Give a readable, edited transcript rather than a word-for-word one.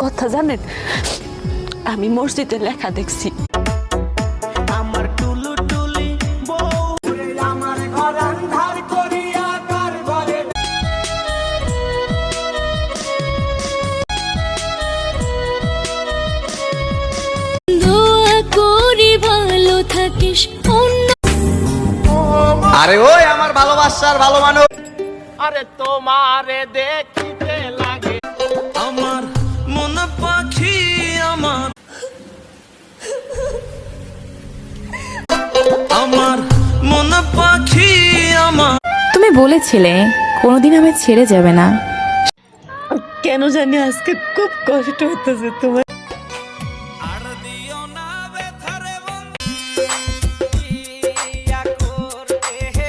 কথা জানেন, আমি মসজিদে লেখা দেখছি আমার টুলু টুলি বউ আমার ঘর আন্ধার করিয়া কার ঘরে দোয়া করি ভালো থাকিস। আরে ওই আমার ভালোবাসার ভালো মানুষ, আরে তোমারে দেখিতে লাগে আমার মন পাখি আমার আমার মন পাখি আমার। তুমি বলেছিলে কোনোদিন আমায় ছেড়ে যাবে না। কেন জানি আজকে খুব কষ্ট হইতেছে তোমার।